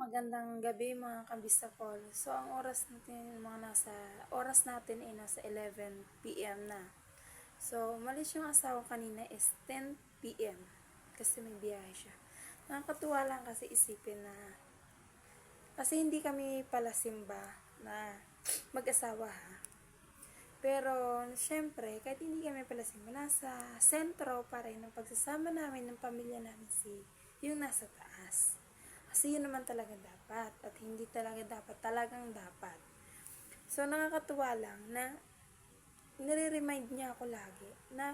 Magandang gabi mga kabisakol. So, ang oras natin ay nasa 11 p.m. na. So, umalis yung asawa kanina is 10 p.m. kasi may biyahe siya. Nakakatuwa lang kasi isipin na kasi hindi kami pala simba na mag-asawa ha. Pero, syempre, kahit hindi kami pala simba, nasa sentro pa rin ng pagsasama namin ng pamilya namin yung nasa taas. Kasi yun naman talaga dapat at hindi talaga dapat, talagang dapat. So, nakakatuwa lang na nire-remind niya ako lagi na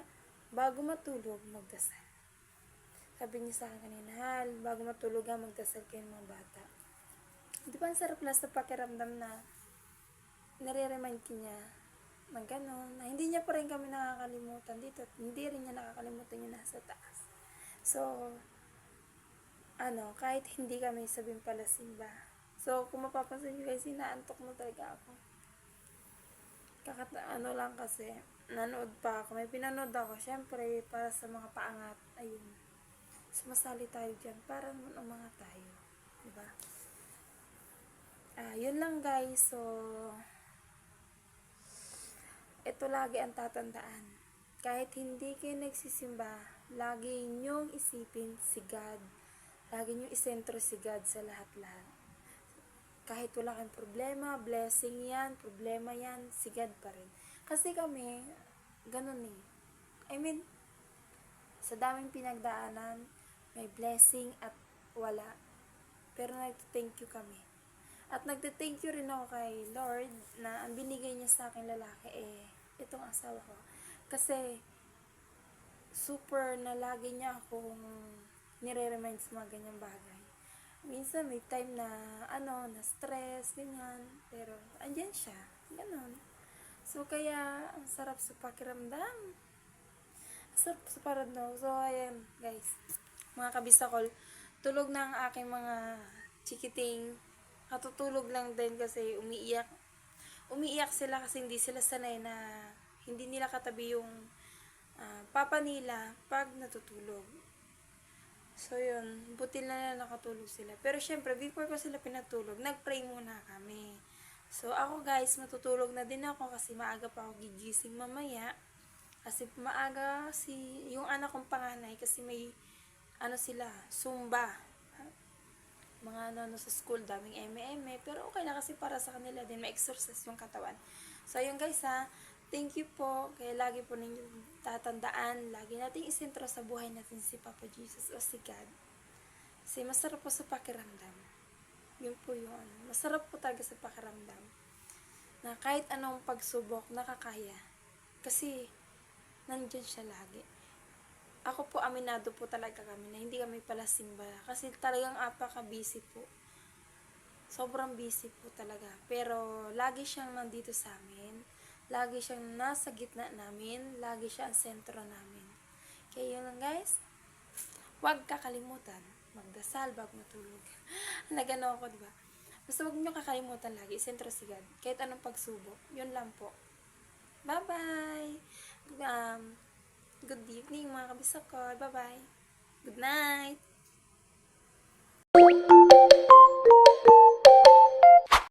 bago matulog, magdasal. Sabi niya sa akin kanina, Hal, bago matulog magdasal kayo mga bata. Di ba ang sarap lang sa pakiramdam na nire-remind niya ng gano'n, na hindi niya pa rin kami nakakalimutan dito at hindi rin niya nakakalimutan yung nasa taas. So, kahit hindi kami sabing pala simba. So, kung mapapansin nyo guys, inaantok na talaga ako. Lang kasi, nanood pa ako. May pinanood ako, syempre, para sa mga paangat. Ayun. Sumasali tayo dyan para naman umangat tayo. Diba? Yun lang guys. So, ito lagi ang tatandaan. Kahit hindi kayo nagsisimba, lagi nyong isipin si God. Lagi nyong isentro si God sa lahat-lahat. Kahit wala kang problema, blessing yan, problema yan, si God pa rin. Kasi kami, ganun eh. I mean, sa daming pinagdaanan, may blessing at wala. Pero nagtithank you kami. At nagtithank you rin ako kay Lord na ang binigay niya sa akin lalaki itong asawa ko. Kasi, super na lagi niya akong nire-remind sa mga ganyang bagay. Minsan may time na na stress, ganyan, pero andyan siya, ganon. So kaya ang sarap sa pakiramdam. Sarap sa pakiramdam. So ayan, guys. Mga kabisakol, tulog na ang aking mga chikiting. Katutulog lang din kasi umiiyak. Umiiyak sila kasi hindi sila sanay na hindi nila katabi yung papa nila pag natutulog. So, yun. Buti na nakatulog sila. Pero, syempre, before ko sila pinatulog, nag-pray muna kami. So, ako guys, matutulog na din ako kasi maaga pa ako gigising mamaya. Kasi maaga yung anak kong panganay kasi may, sila, Zumba. Mga sa school, daming eme-eme. Pero, okay na kasi para sa kanila din, may exercise yung katawan. So, yun guys ha. Thank you po. Kaya lagi po ninyo tatandaan, lagi nating isentro sa buhay natin si Papa Jesus o si God. Kasi masarap po sa pakiramdam. Yun po yun. Masarap po talaga sa pakiramdam. Na kahit anong pagsubok, nakakaya. Kasi, nandyan siya lagi. Ako po, aminado po talaga kami na hindi kami pala simba. Kasi talagang apaka-busy po. Sobrang busy po talaga. Pero, lagi siyang nandito sa amin. Lagi siyang nasa gitna namin. Lagi siya ang sentro namin. Kaya yun lang guys. Huwag kakalimutan. Magdasal bago matulog. Nagano ako, diba? Basta huwag nyo kakalimutan lagi. Sentro si God. Kahit anong pagsubok. Yun lang po. Bye-bye! Good evening mga kabisakol. Bye-bye! Good night!